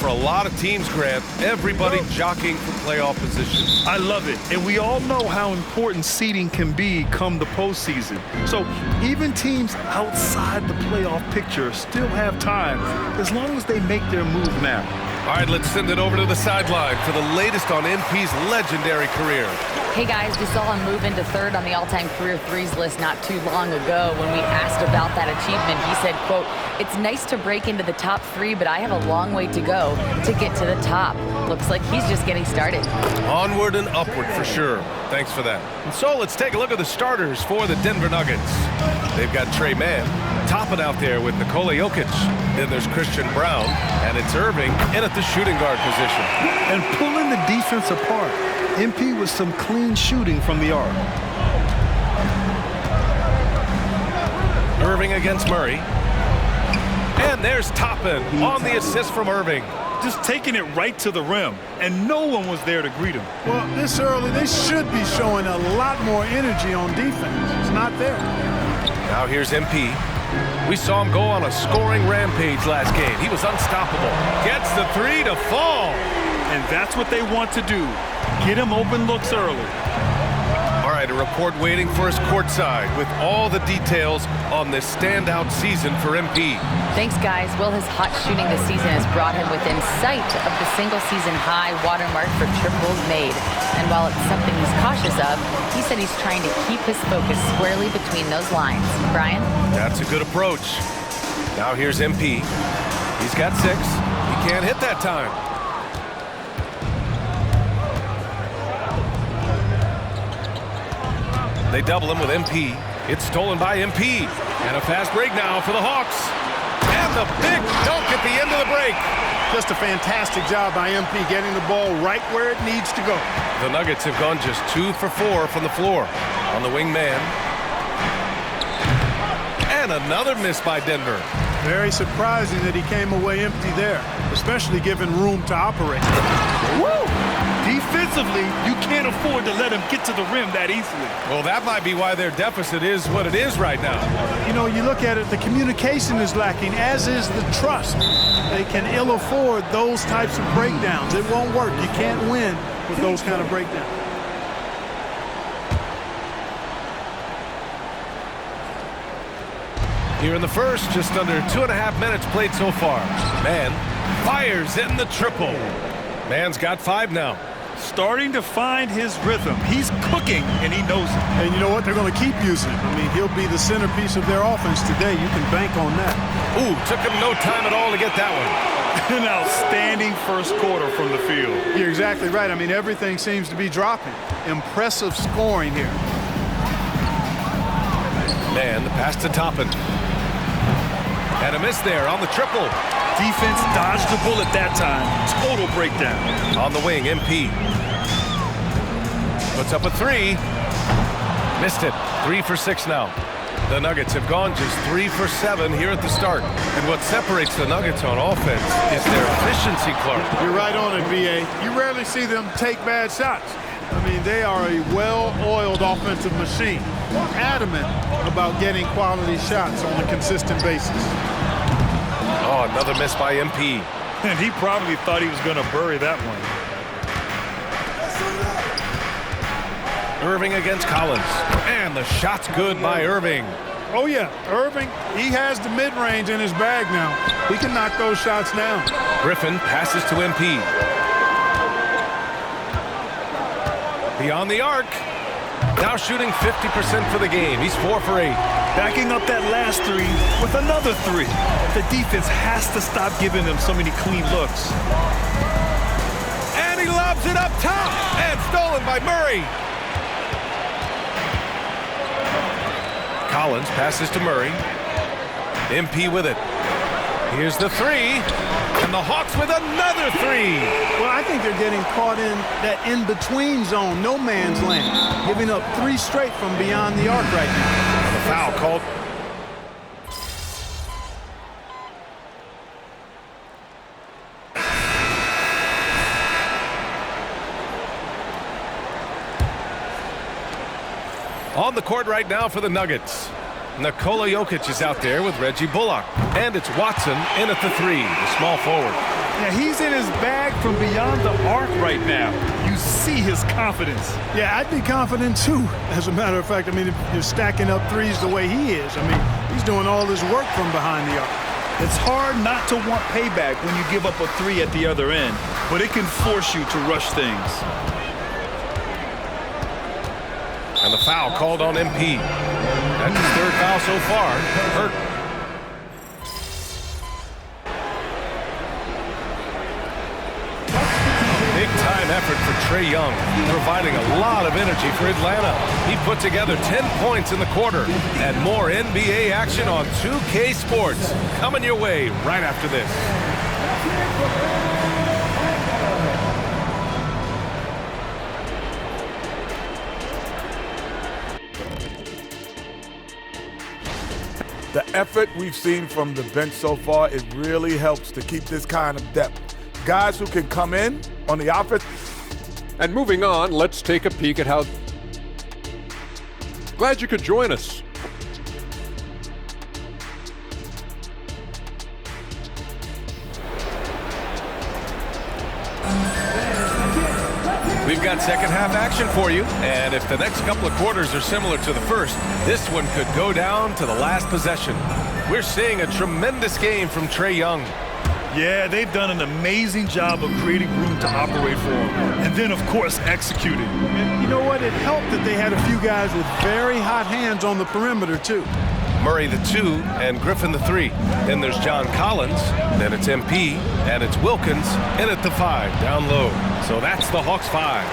for a lot of teams, Grant. Everybody jockeying for playoff position. I love it. And we all know how important seeding can be come the postseason. So even teams outside the playoff picture still have time as long as they make their move now. All right, let's send it over to the sideline for the latest on MP's legendary career. Hey guys, we saw him move into third on the all-time career threes list not too long ago. When we asked about that achievement, he said, quote, "It's nice to break into the top 3, but I have a long way to go to get to the top." Looks like he's just getting started. Onward and upward for sure. Thanks for that. And so let's take a look at the starters for the Denver Nuggets. They've got Trey Mann topping out there with Nikola Jokic. Then there's Christian Brown, and it's Irving in at the shooting guard position. And pulling the defense apart. MP with some clean shooting from the arc. Irving against Murray. And there's Toppin on the assist from Irving. Just taking it right to the rim, and no one was there to greet him. Well, this early, they should be showing a lot more energy on defense. It's not there. Now here's MP. We saw him go on a scoring rampage last game. He was unstoppable. Gets the 3 to fall. And that's what they want to do. Get him open looks early. All right, a report waiting for us courtside with all the details on this standout season for MP. Thanks, guys. Well, his hot shooting this season has brought him within sight of the single-season high watermark for triples made. And while it's something he's cautious of, he said he's trying to keep his focus squarely between those lines. Brian? That's a good approach. Now here's MP. He's got 6. He can't hit that time. They double him with MP. It's stolen by MP. And a fast break now for the Hawks. And the big dunk at the end of the break. Just a fantastic job by MP getting the ball right where it needs to go. The Nuggets have gone just 2 for 4 from the floor. On the wing man. And another miss by Denver. Very surprising that he came away empty there, especially given room to operate. Woo! Defensively, you can't afford to let him get to the rim that easily. Well, that might be why their deficit is what it is right now. You know, you look at it, the communication is lacking, as is the trust. They can ill afford those types of breakdowns. It won't work. You can't win with those kind of breakdowns. Here in the first, just under 2.5 minutes played so far. Mann fires in the triple. Mann's got 5 now. Starting to find his rhythm. He's cooking, and he knows it. And you know what? They're going to keep using him. I mean, he'll be the centerpiece of their offense today. You can bank on that. Ooh, took him no time at all to get that one. An outstanding first quarter from the field. You're exactly right. I mean, everything seems to be dropping. Impressive scoring here. Mann, the pass to Toppin. And a miss there on the triple. Defense dodged the bullet that time. Total breakdown. On the wing, MP. Puts up a 3. Missed it. 3 for 6 now. The Nuggets have gone just 3 for 7 here at the start. And what separates the Nuggets on offense is their efficiency, Clark. You're right on it, BA. You rarely see them take bad shots. I mean, they are a well-oiled offensive machine. Adamant about getting quality shots on a consistent basis. Oh, another miss by MP. And he probably thought he was going to bury that one. Irving against Collins. And the shot's good by Irving. Oh, yeah. Irving, he has the mid-range in his bag now. He can knock those shots down. Griffin passes to MP. Beyond the arc. Now shooting 50% for the game. He's 4 for 8. Backing up that last 3 with another 3. The defense has to stop giving them so many clean looks. And he lobs it up top. And stolen by Murray. Collins passes to Murray. MP with it. Here's the 3. And the Hawks with another 3. Well, I think they're getting caught in that in-between zone, no man's land, giving up 3 straight from beyond the arc right now. The foul called. On the court right now for the Nuggets. Nikola Jokic is out there with Reggie Bullock. And it's Watson in at the 3, the small forward. Yeah, he's in his bag from beyond the arc right now. You see his confidence. Yeah, I'd be confident too. As a matter of fact, I mean, if you're stacking up threes the way he is, I mean, he's doing all his work from behind the arc. It's hard not to want payback when you give up a three at the other end, but it can force you to rush things. And the foul called on MP. That's his third foul so far. Hurt. Big-time effort for Trae Young, providing a lot of energy for Atlanta. He put together 10 points in the quarter. And more NBA action on 2K Sports coming your way right after this. The effort we've seen from the bench so far, it really helps to keep this kind of depth. Guys who can come in on the offense. And moving on, let's take a peek at how... Glad you could join us. We've got second half action for you, and if the next couple of quarters are similar to the first, this one could go down to the last possession. We're seeing a tremendous game from Trae Young. Yeah, they've done an amazing job of creating room to operate for him, and then, of course, executing. And you know what? It helped that they had a few guys with very hot hands on the perimeter, too. Murray the 2 and Griffin the 3. Then there's John Collins, then it's MP, and it's Wilkins in at the 5, down low. So that's the Hawks 5.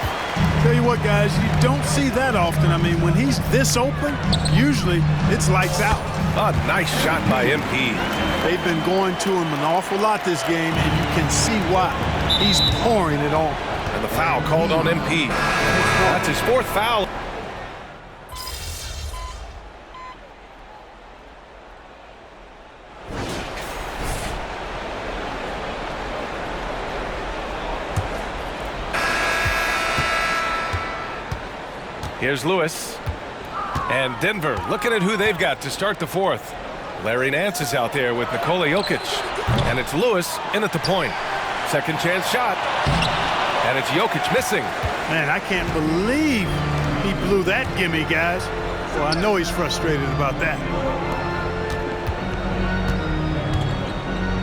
Tell you what, guys, you don't see that often. I mean, when he's this open, usually it's lights out. A nice shot by MP. They've been going to him an awful lot this game, and you can see why. He's pouring it on. And the foul called on MP. That's his fourth foul. Here's Lewis. And Denver looking at who they've got to start the fourth. Larry Nance is out there with Nikola Jokic. And it's Lewis in at the point. Second chance shot. And it's Jokic missing. Man, I can't believe he blew that gimme, guys. Well, I know he's frustrated about that.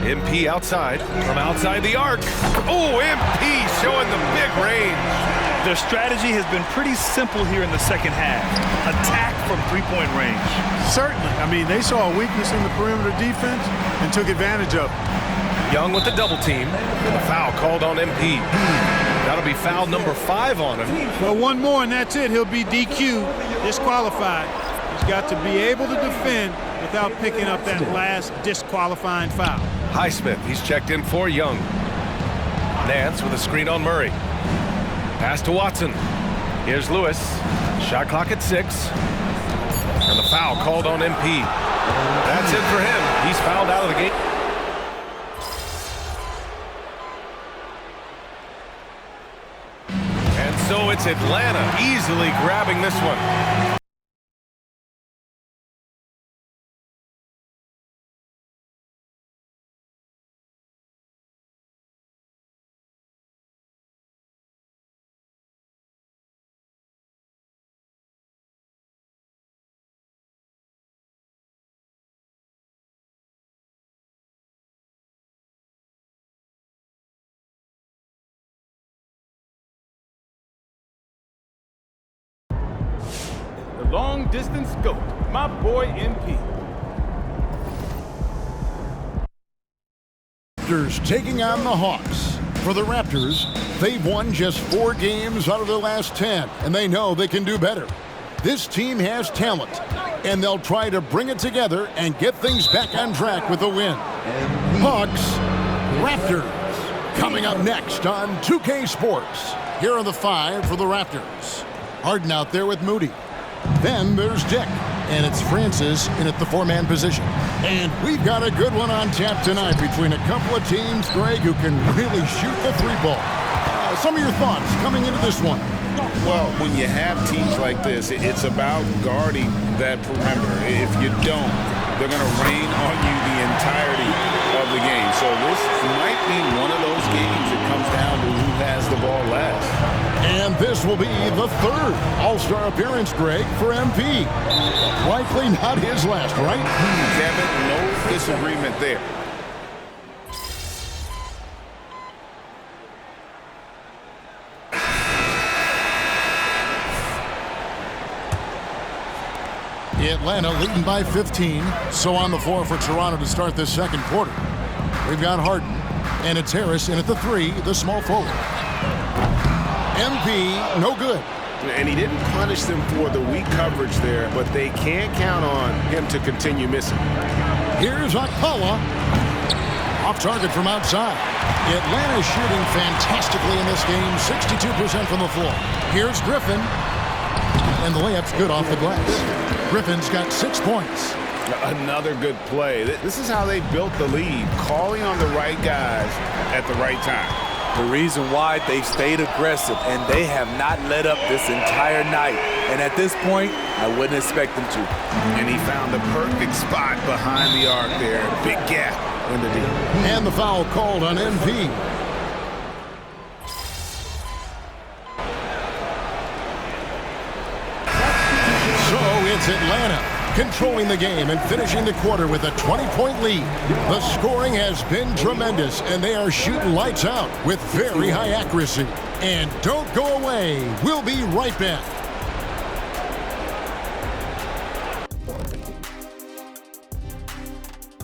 MP outside, from outside the arc. Oh, MP showing the big range. Their strategy has been pretty simple here in the second half. Attack from three-point range. Certainly. I mean, they saw a weakness in the perimeter defense and took advantage of it. Young with the double team. And the foul called on MP. That'll be foul number 5 on him. Well, one more and that's it. He'll be DQ, disqualified. He's got to be able to defend without picking up that last disqualifying foul. Highsmith, he's checked in for Young. Nance with a screen on Murray. Pass to Watson. Here's Lewis. Shot clock at 6. And the foul called on MP. That's it for him. He's fouled out of the game. And so it's Atlanta easily grabbing this one. Long distance goat, my boy MP. Raptors taking on the Hawks. For the Raptors, they've won just 4 games out of their last 10, and they know they can do better. This team has talent, and they'll try to bring it together and get things back on track with a win. Hawks, Raptors. Coming up next on 2K Sports. Here are the 5 for the Raptors. Harden out there with Moody. Then there's Dick, and it's Francis in at the 4-man position. And we've got a good one on tap tonight between a couple of teams, Greg, who can really shoot the 3-ball. Some of your thoughts coming into this one. Well, when you have teams like this, it's about guarding that perimeter. If you don't, they're going to rain on you the entirety of of the game. So this might be one of those games that comes down to who has the ball last. And this will be the third All-Star appearance, Greg, for MP. Likely not his last, right? Kevin, no disagreement there. Atlanta leading by 15. So on the floor for Toronto to start this second quarter. We've got Harden, and it's Harris in at the 3, the small forward. MP, no good. And he didn't punish them for the weak coverage there, but they can't count on him to continue missing. Here's Akpala. Off target from outside. Atlanta shooting fantastically in this game, 62% from the floor. Here's Griffin. And the layup's good off the glass. Griffin's got 6 points. Another good play. This is how they built the lead, calling on the right guys at the right time. The reason why they stayed aggressive, and they have not let up this entire night. And at this point, I wouldn't expect them to. And he found the perfect spot behind the arc there. Big gap in the D. And the foul called on MP. So it's Atlanta controlling the game and finishing the quarter with a 20-point lead. The scoring has been tremendous, and they are shooting lights out with very high accuracy. And don't go away. We'll be right back.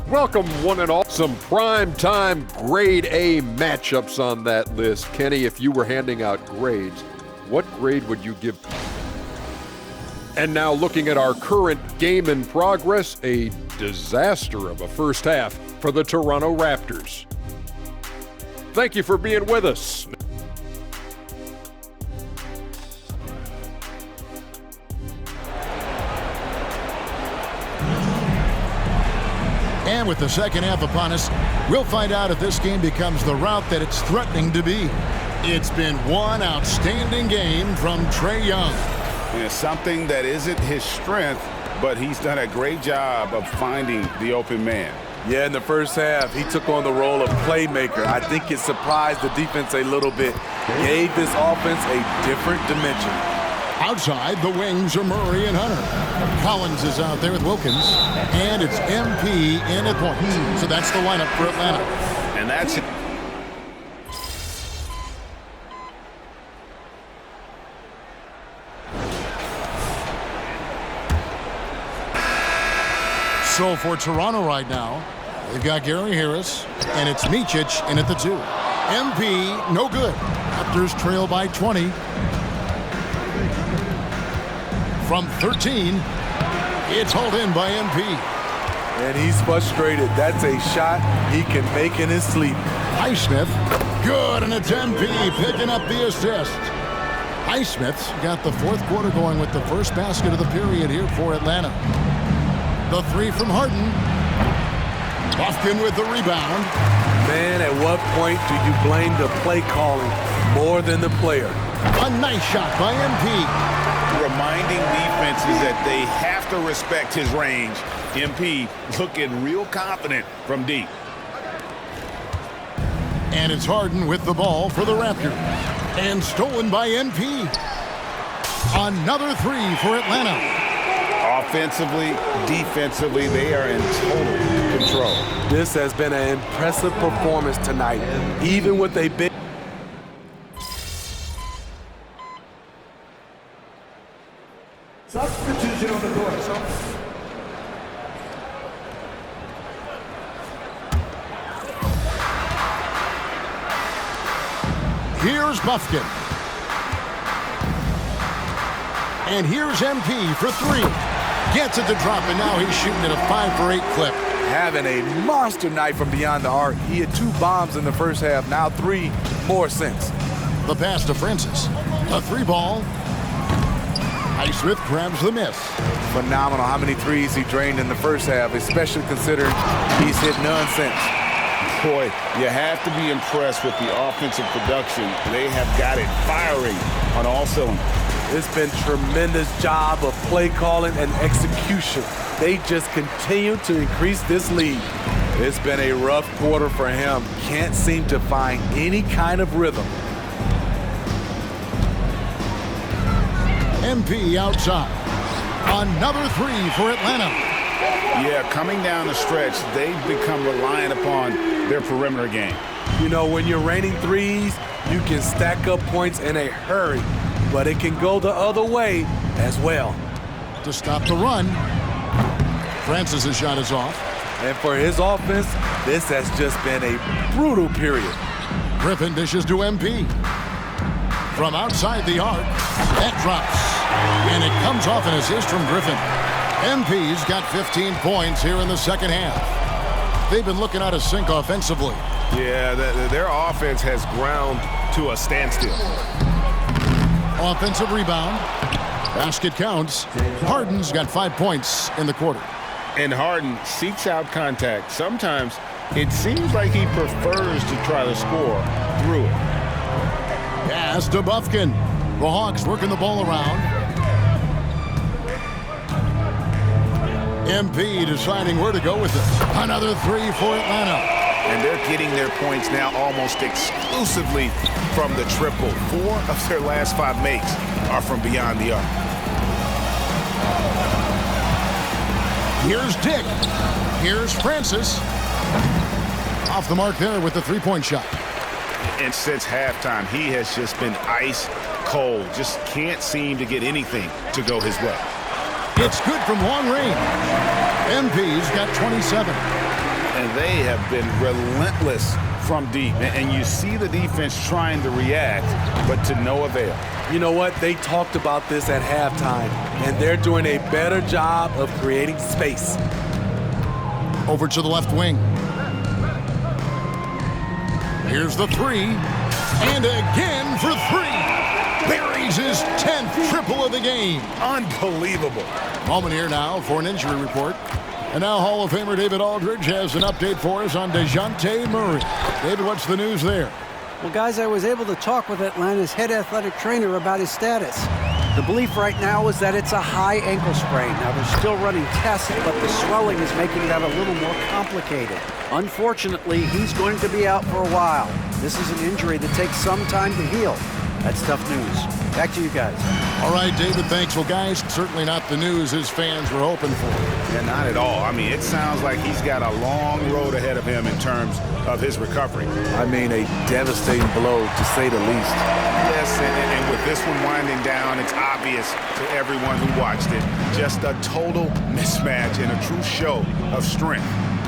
Welcome, one and all. Some prime-time grade A matchups on that list. Kenny, if you were handing out grades, what grade would you give? And now looking at our current game in progress, a disaster of a first half for the Toronto Raptors. Thank you for being with us. And with the second half upon us, we'll find out if this game becomes the route that it's threatening to be. It's been one outstanding game from Trae Young. It's something that isn't his strength, but he's done a great job of finding the open man. Yeah, in the first half, he took on the role of playmaker. I think it surprised the defense a little bit. Gave this offense a different dimension. Outside, the wings are Murray and Hunter. Collins is out there with Wilkins, and it's MP in at point. So that's the lineup for Atlanta. And that's it. So for Toronto right now, they've got Gary Harris, and it's Micic in at the 2. MP, no good. Raptors trail by 20. From 13, it's hauled in by MP. And he's frustrated. That's a shot he can make in his sleep. Highsmith, good, and it's MP picking up the assist. Highsmith's got the fourth quarter going with the first basket of the period here for Atlanta. The 3 from Harden. Buffkin with the rebound. Man, at what point do you blame the play calling more than the player? A nice shot by MP. Reminding defenses that they have to respect his range. MP looking real confident from deep. And it's Harden with the ball for the Raptors. And stolen by MP. Another 3 for Atlanta. Offensively, defensively, they are in total control. This has been an impressive performance tonight, even with a big... Substitution on the court. Here's Buffkin. And here's MP for 3. Gets it to drop, and now he's shooting at a 5 for 8 clip. Having a monster night from beyond the arc. He had 2 bombs in the first half, now 3 more since. The pass to Francis. A 3-ball. Highsmith grabs the miss. Phenomenal how many threes he drained in the first half, especially considering he's hit none since. Boy, you have to be impressed with the offensive production. They have got it firing on all cylinders. It's been tremendous job of play calling and execution. They just continue to increase this lead. It's been a rough quarter for him. Can't seem to find any kind of rhythm. MP outside. Another three for Atlanta. Yeah, coming down the stretch, they've become reliant upon their perimeter game. You know, when you're raining threes, you can stack up points in a hurry, but it can go the other way as well. To stop the run. Francis's shot is off. And for his offense, this has just been a brutal period. Griffin dishes to MP. From outside the arc, that drops. And it comes off an assist from Griffin. MP's got 15 points here in the second half. They've been looking out of sync offensively. Yeah, their offense has ground to a standstill. Offensive rebound. Basket counts. Harden's got 5 points in the quarter. And Harden seeks out contact. Sometimes it seems like he prefers to try to score through it. Pass to Bufkin. The Hawks working the ball around. MP deciding where to go with it. Another three for Atlanta. And they're getting their points now almost exclusively from the triple. 4 of their last 5 makes are from beyond the arc. Here's Dick. Here's Francis. Off the mark there with the three-point shot. And since halftime, he has just been ice cold. Just can't seem to get anything to go his way. It's good from long range. MP's got 27. And they have been relentless from deep. And you see the defense trying to react, but to no avail. You know what? They talked about this at halftime, and they're doing a better job of creating space. Over to the left wing. Here's the three. And again for three. Buries his 10th triple of the game. Unbelievable. Moment here now for an injury report. And now Hall of Famer David Aldridge has an update for us on DeJounte Murray. David, what's the news there? Well, guys, I was able to talk with Atlanta's head athletic trainer about his status. The belief right now is that it's a high ankle sprain. Now, they're still running tests, but the swelling is making that a little more complicated. Unfortunately, he's going to be out for a while. This is an injury that takes some time to heal. That's tough news. Back to you guys. All right, David, thanks. Well, guys, certainly not the news his fans were hoping for. Yeah, not at all. I mean, it sounds like he's got a long road ahead of him in terms of his recovery. I mean, a devastating blow, to say the least. Yes, and with this one winding down, it's obvious to everyone who watched it. Just a total mismatch and a true show of strength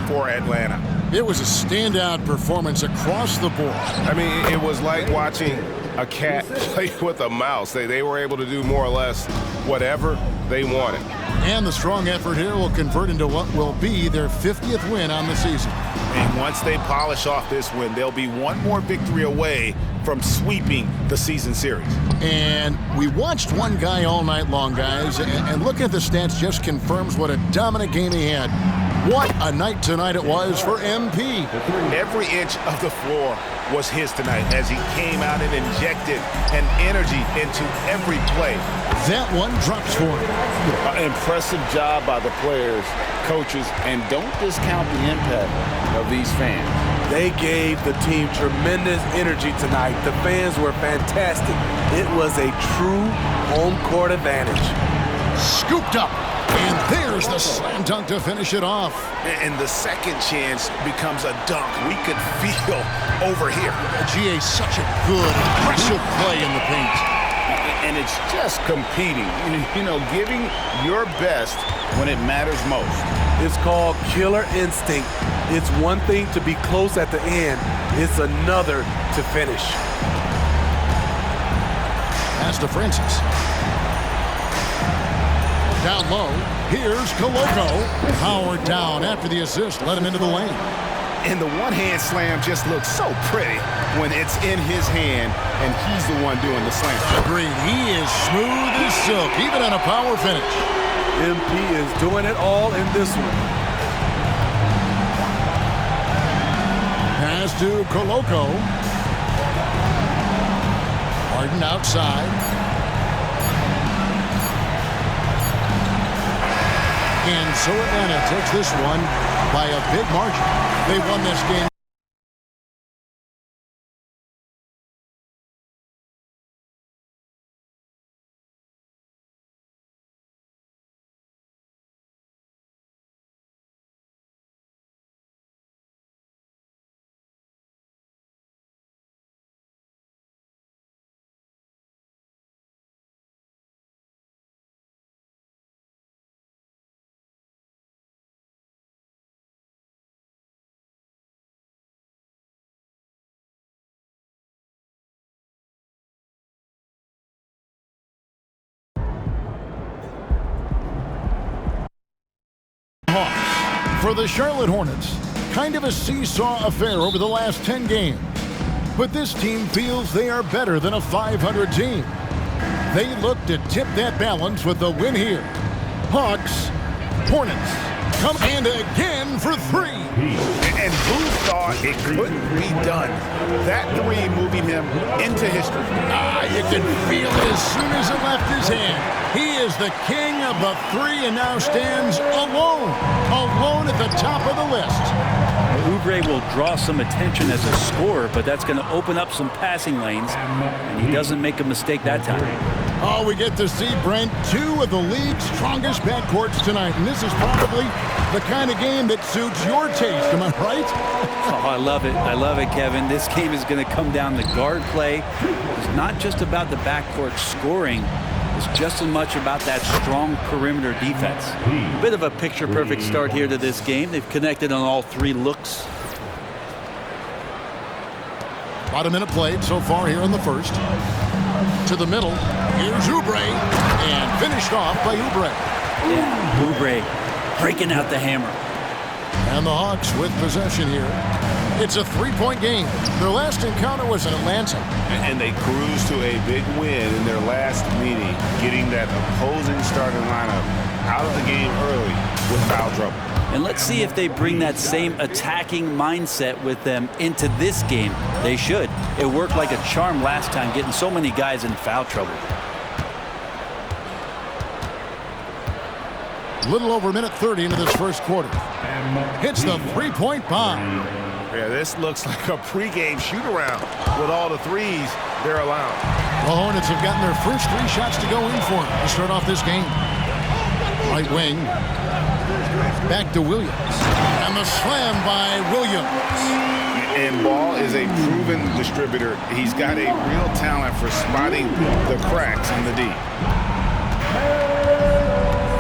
for Atlanta. It was a standout performance across the board. I mean, it was like watching a cat play with a mouse. They were able to do more or less whatever they wanted. And the strong effort here will convert into what will be their 50th win on the season. And once they polish off this win, they'll be one more victory away from sweeping the season series. And we watched one guy all night long, guys, and looking at the stats just confirms what a dominant game he had. What a night tonight it was for MP. Every inch of the floor was his tonight as he came out and injected an energy into every play. That one drops for him. An impressive job by the players, coaches, and don't discount the impact of these fans. They gave the team tremendous energy tonight. The fans were fantastic. It was a true home court advantage. Scooped up. And there's the slam dunk to finish it off. And the second chance becomes a dunk we could feel over here. GA, such a good, aggressive play in the paint. And it's just competing, you know, giving your best when it matters most. It's called killer instinct. It's one thing to be close at the end. It's another to finish. Pass to Francis. Down low, here's Koloko. Powered down after the assist, let him into the lane. And the one-hand slam just looks so pretty when it's in his hand and he's the one doing the slam. Agreed, he is smooth as silk, even on a power finish. MP is doing it all in this one. Pass to Koloko. Harden outside. And so Atlanta takes this one by a big margin. They won this game. For the Charlotte Hornets, kind of a seesaw affair over the last 10 games. But this team feels they are better than a 500 team. They look to tip that balance with the win here. Hawks, Hornets, come and again for three. And who thought it couldn't be done? That three moving him into history. You can feel it as soon as it left his hand. He is the king of the three and now stands alone at the top of the list. Oubre will draw some attention as a scorer, but that's going to open up some passing lanes, and he doesn't make a mistake that time. Oh, we get to see, Brent, two of the league's strongest backcourts tonight, and this is probably the kind of game that suits your taste. Am I right? Oh, I love it. I love it, Kevin. This game is going to come down to guard play. It's not just about the backcourt scoring. It's just as much about that strong perimeter defense. A bit of a picture-perfect start here to this game. They've connected on all three looks. About a minute played so far here in the first. To the middle. Here's Oubre. And finished off by Oubre. Yeah, Oubre breaking out the hammer. And the Hawks with possession here. It's a three-point game. Their last encounter was in Atlanta. And they cruised to a big win in their last meeting, getting that opposing starting lineup out of the game early with foul trouble. And let's see if they bring that same attacking mindset with them into this game. They should. It worked like a charm last time, getting so many guys in foul trouble. A little over a minute 30 into this first quarter. Hits the three-point bomb. Yeah, this looks like a pregame shoot-around with all the threes they're allowed. The Hornets have gotten their first three shots to go in for them to start off this game. Right wing. Back to Williams. And the slam by Williams. And Ball is a proven distributor. He's got a real talent for spotting the cracks in the D.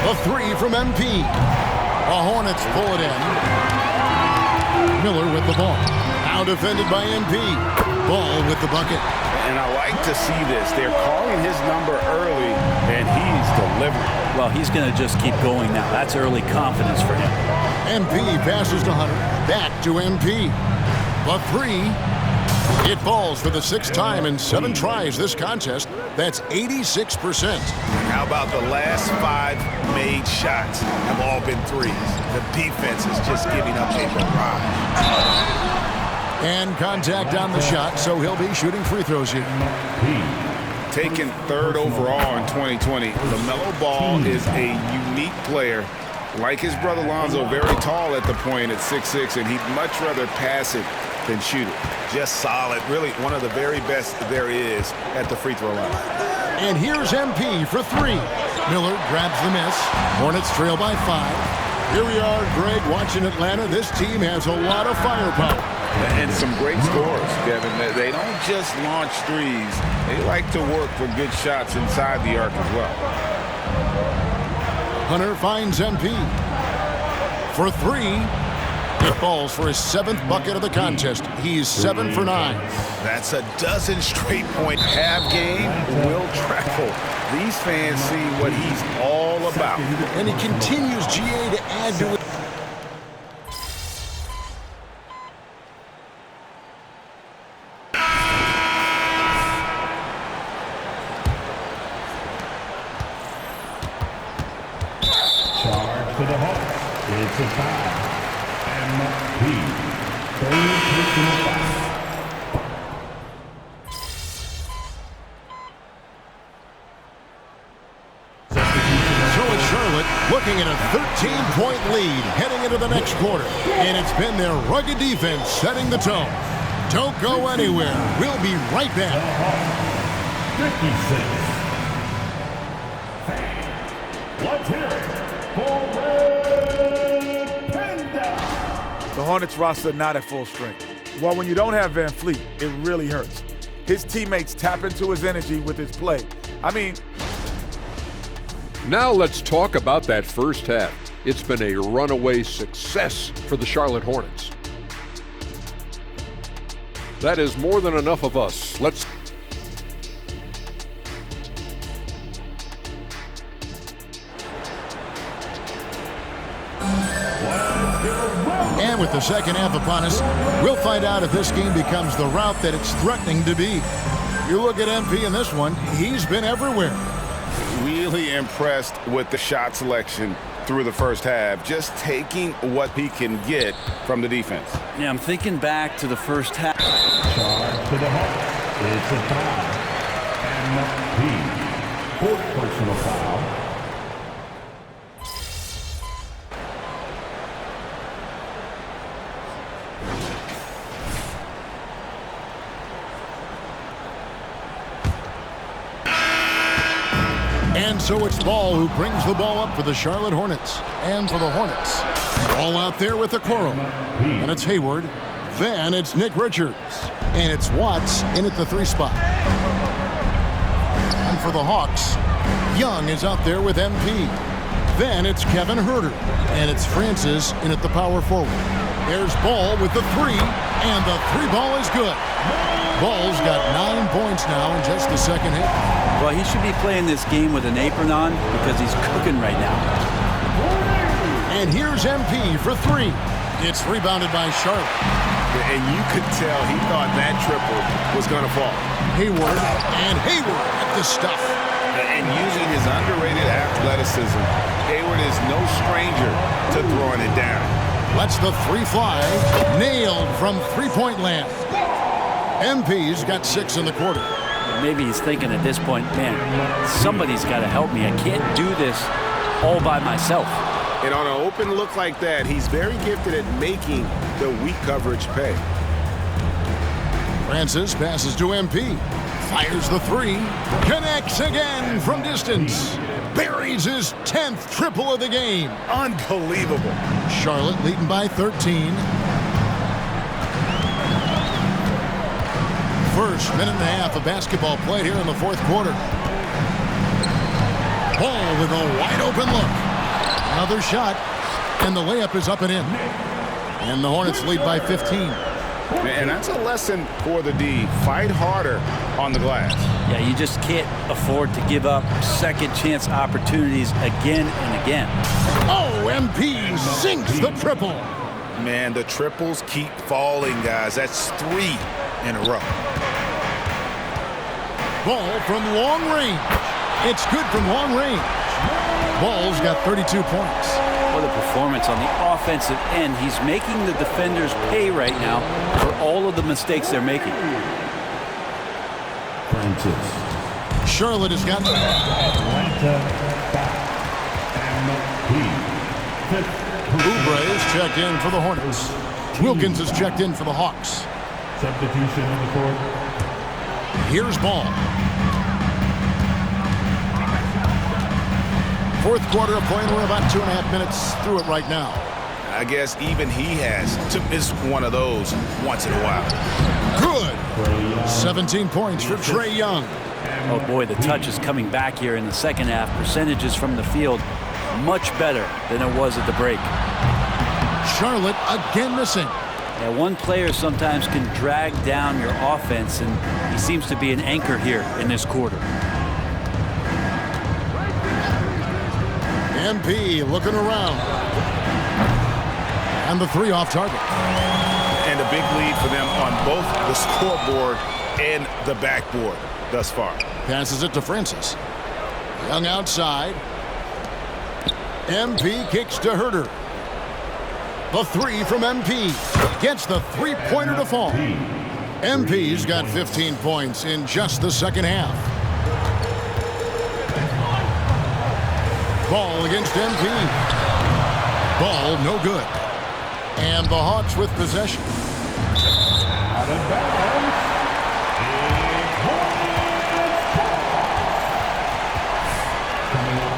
A three from MP. The Hornets pull it in. Miller with the ball. Now defended by MP. Ball with the bucket. And I like to see this. They're calling his number early, and he's delivering. Well, he's going to just keep going now. That's early confidence for him. MP passes to Hunter. Back to MP. A three. It falls for the sixth time in 7 tries this contest. That's 86%. How about the last 5 made shots have all been threes? The defense is just giving up a barrage. And contact on the shot, so he'll be shooting free throws here. Taken 3rd overall in 2020, LaMelo Ball is a unique player. Like his brother Lonzo, very tall at the point at 6'6", and he'd much rather pass it than shoot it. Just solid, really one of the very best there is at the free throw line. And here's MP for 3. Miller grabs the miss. Hornets trail by 5. Here we are, Greg, watching Atlanta. This team has a lot of firepower. And some great scores, Kevin. They don't just launch threes. They like to work for good shots inside the arc as well. Hunter finds MP for 3. It falls for his 7th bucket of the contest. He's 7 for 9. That's a dozen straight-point half game. Will travel. These fans see what he's all about. And he continues, GA, to add to it. Charge for the Hawks. It's a foul. MP. Third personal foul. So it's Charlotte looking at a 13-point lead heading into the next quarter. And it's been their rugged defense setting the tone. Don't go anywhere. We'll be right back. 56. Let's hear it for Red Panda. The Hornets roster not at full strength. Well, when you don't have Van Fleet, it really hurts. His teammates tap into his energy with his play. I mean, now let's talk about that first half. It's been a runaway success for the Charlotte Hornets. That is more than enough of us. Let's And with the second half upon us, we'll find out if this game becomes the route that it's threatening to be. You look at MP in this one, he's been everywhere. Really impressed with the shot selection through the first half, just taking what he can get from the defense. Yeah, I'm thinking back to the first half. Charge to the hook. It's a foul. MP. Fourth personal foul. And so it's Ball who brings the ball up for the Charlotte Hornets. And for the Hornets, ball out there with the Coral. And it's Hayward. Then it's Nick Richards. And it's Watts in at the 3 spot. And for the Hawks, Young is out there with MP. Then it's Kevin Huerter. And it's Francis in at the power forward. There's Ball with the 3. And the 3 ball is good. Ball's got 9 points now in just the second half. Well, he should be playing this game with an apron on because he's cooking right now. And here's MP for 3. It's rebounded by Charlotte. And you could tell he thought that triple was going to fall. Hayward, and Hayward at the stuff. And using his underrated athleticism, Hayward is no stranger to throwing it down. Lets the 3 fly. Nailed from 3-point land. MP's got 6 in the quarter. Maybe he's thinking at this point, man, somebody's got to help me. I can't do this all by myself. And on an open look like that, he's very gifted at making the weak coverage pay. Francis passes to MP. Fires the 3. Connects again from distance. Buries his 10th triple of the game. Unbelievable. Charlotte leading by 13. First minute and a half of basketball played here in the fourth quarter. Ball with a wide open look. Another shot, and the layup is up and in. And the Hornets lead by 15. And that's a lesson for the D. Fight harder on the glass. Yeah, you just can't afford to give up second chance opportunities again and again. Oh, MP sinks the triple. Man, the triples keep falling, guys. That's 3 in a row. Ball from long range. It's good from long range. Ball's got 32 points. What a performance on the offensive end. He's making the defenders pay right now for all of the mistakes they're making. Francis. Charlotte has got Atlanta. Oubre is checked in for the Hornets. Wilkins is checked in for the Hawks. Substitution on the court. Here's Ball. Fourth quarter of play, we're about 2.5 minutes through it right now. I guess even he has to miss one of those once in a while. Good. 17 points for Trae Young. Oh boy, the touch is coming back here in the second half. Percentages from the field much better than it was at the break. Charlotte again missing. Yeah, one player sometimes can drag down your offense, and he seems to be an anchor here in this quarter. MP looking around. And the 3 off target. And a big lead for them on both the scoreboard and the backboard thus far. Passes it to Francis. Young outside. MP kicks to Huerter. The 3 from MP. Gets the 3-pointer to fall. MP's got 15 points in just the second half. Ball against MP. Ball no good. And the Hawks with possession. Out of bounds. Coming up.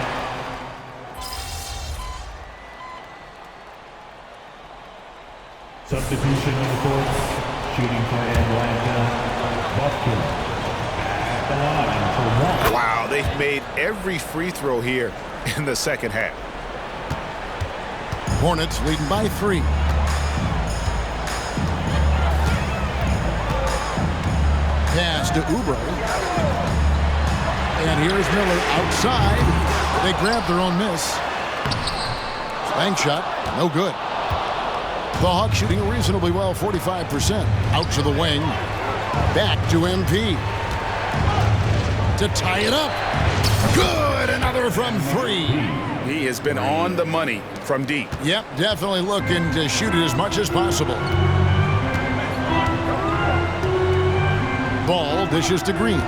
Substitution on the court. Shooting for Atlanta. Buffkin. At the line for one. Wow, they've made every free throw here in the second half. Hornets leading by 3. Pass to Oubre. And here's Miller outside. They grab their own miss. Bank shot, no good. The Hawks shooting reasonably well, 45%. Out to the wing. Back to MP. To tie it up. Good, another from 3. He has been on the money from deep. Yep, definitely looking to shoot it as much as possible. Ball dishes to Green.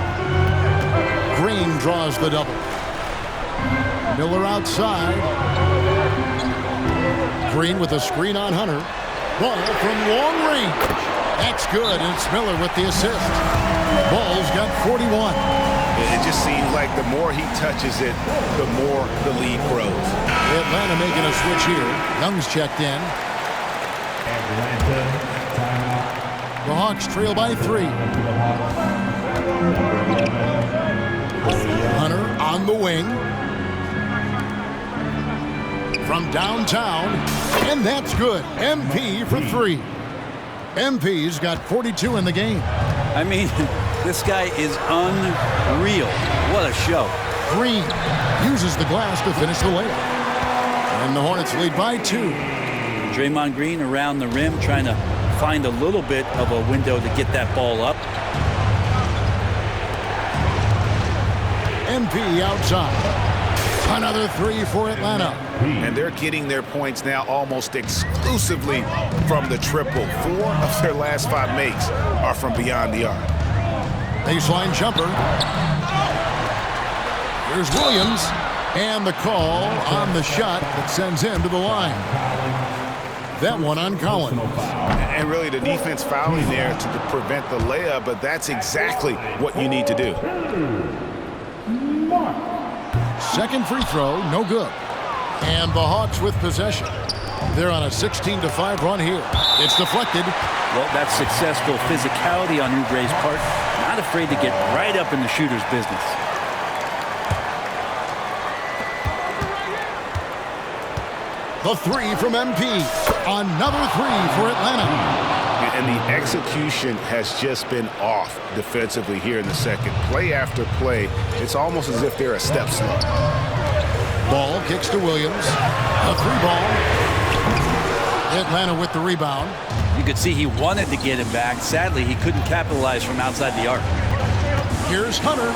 Green draws the double. Miller outside. Green with a screen on Hunter. Ball from long range. That's good, and it's Miller with the assist. Ball's got 41. It just seems like the more he touches it, the more the lead grows. Atlanta making a switch here. Young's checked in. Atlanta timeout. The Hawks trail by 3. Hunter on the wing. From downtown, and that's good. MP for 3. MP's got 42 in the game. I mean, this guy is unreal. What a show. Green uses the glass to finish the layup. And the Hornets lead by 2. Draymond Green around the rim trying to find a little bit of a window to get that ball up. MP outside. Another 3 for Atlanta. And they're getting their points now almost exclusively from the triple. 4 of their last 5 makes are from beyond the arc. Baseline jumper. Here's Williams. And the call on the shot that sends him to the line. That one on Collins. And really the defense fouling there to prevent the layup, but that's exactly what you need to do. Second free throw, no good. And the Hawks with possession. They're on a 16-5 run here. It's deflected. Well, that's successful physicality on Oubre's part. Not afraid to get right up in the shooter's business. The 3 from MP. Another 3 for Atlanta. And the execution has just been off defensively here in the second. Play after play, it's almost as if they're a step slow. Ball kicks to Williams. A 3-ball. Atlanta with the rebound. You could see he wanted to get it back. Sadly, he couldn't capitalize from outside the arc. Here's Hunter.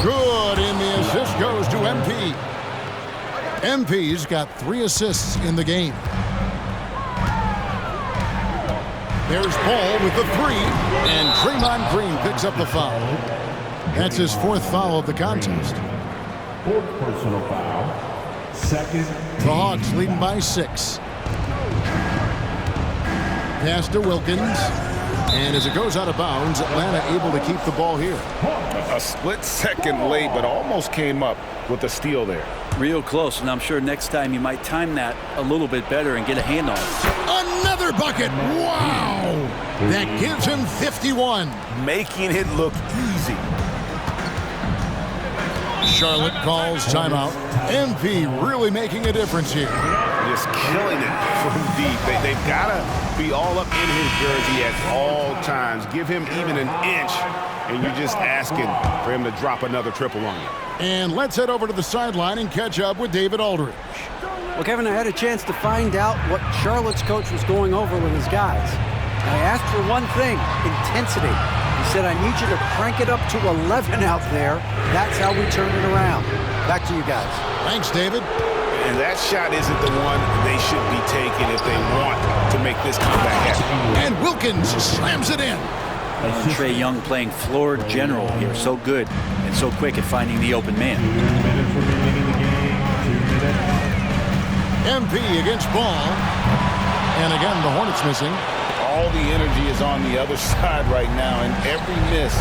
Good, and the assist goes to MP. MP's got 3 assists in the game. There's Ball with the 3, and Draymond Green picks up the foul. That's his 4th foul of the contest. 4th personal foul. Second. The Hawks leading by 6. Pass to Wilkins. And as it goes out of bounds, Atlanta able to keep the ball here. A split second late, but almost came up with a steal there. Real close, and I'm sure next time you might time that a little bit better and get a hand on it. Another bucket! Wow! That gives him 51. Making it look easy. Charlotte calls timeout. MP really making a difference here. Just killing it from deep. They've got to be all up in his jersey at all times. Give him even an inch, and you're just asking for him to drop another triple on you. And let's head over to the sideline and catch up with David Aldridge. Well, Kevin, I had a chance to find out what Charlotte's coach was going over with his guys. I asked for one thing, intensity. He said, I need you to crank it up to 11 out there. That's how we turn it around. Back to you guys. Thanks, David. And that shot isn't the one they should be taking if they want to make this comeback happen. And Wilkins slams it in. And Trae Young playing floor general here. So good and so quick at finding the open man. 2 minutes remaining in the game. MP against Ball. And again, the Hornets missing. All the energy is on the other side right now, and every miss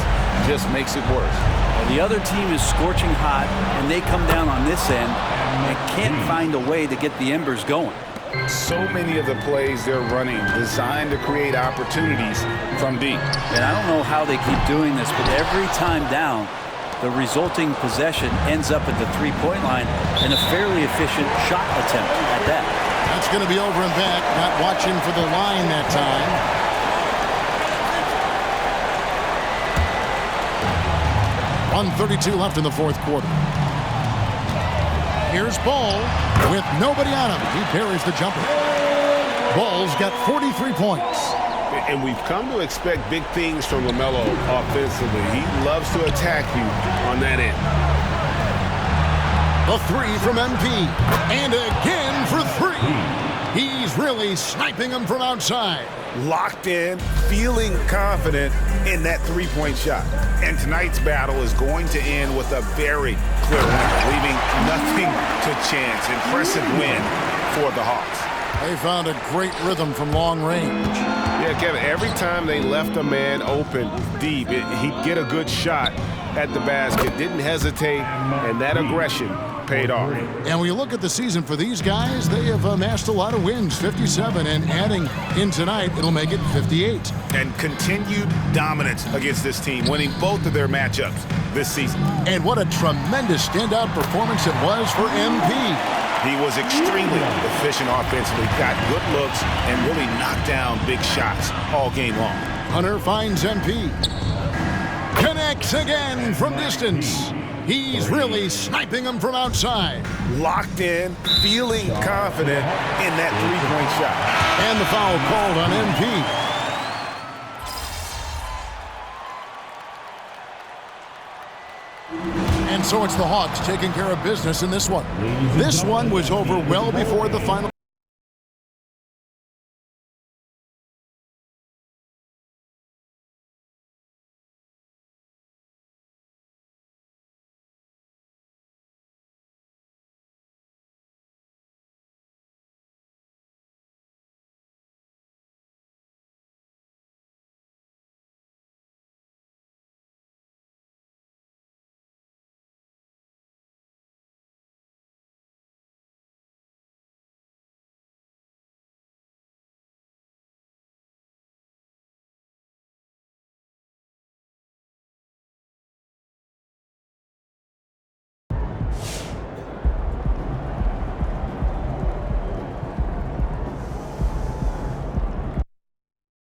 just makes it worse. Well, the other team is scorching hot, and they come down on this end and can't find a way to get the embers going. So many of the plays they're running designed to create opportunities from deep. And I don't know how they keep doing this, but every time down, the resulting possession ends up at the three-point line and a fairly efficient shot attempt at that. That's going to be over and back. Not watching for the line that time. .132 left in the fourth quarter. Here's Ball with nobody on him. He parries the jumper. Ball's got 43 points. And we've come to expect big things from LaMelo offensively. He loves to attack you on that end. The three from MP. And again for three. He's really sniping them from outside. Locked in, feeling confident in that three-point shot. And tonight's battle is going to end with a very clear winner, leaving nothing to chance. Impressive win for the Hawks. They found a great rhythm from long range. Yeah, Kevin, every time they left a man open deep, he'd get a good shot at the basket. Didn't hesitate, and that aggression paid off. And when you look at the season for these guys, they have amassed a lot of wins, 57, and adding in tonight, it'll make it 58. And continued dominance against this team, winning both of their matchups this season. And what a tremendous standout performance it was for MP. He was extremely efficient offensively, got good looks, and really knocked down big shots all game long. Hunter finds MP. Connects again from distance. He's really sniping them from outside. Locked in, feeling confident in that three-point shot. And the foul called on MP. And so it's the Hawks taking care of business in this one. This one was over well before the final.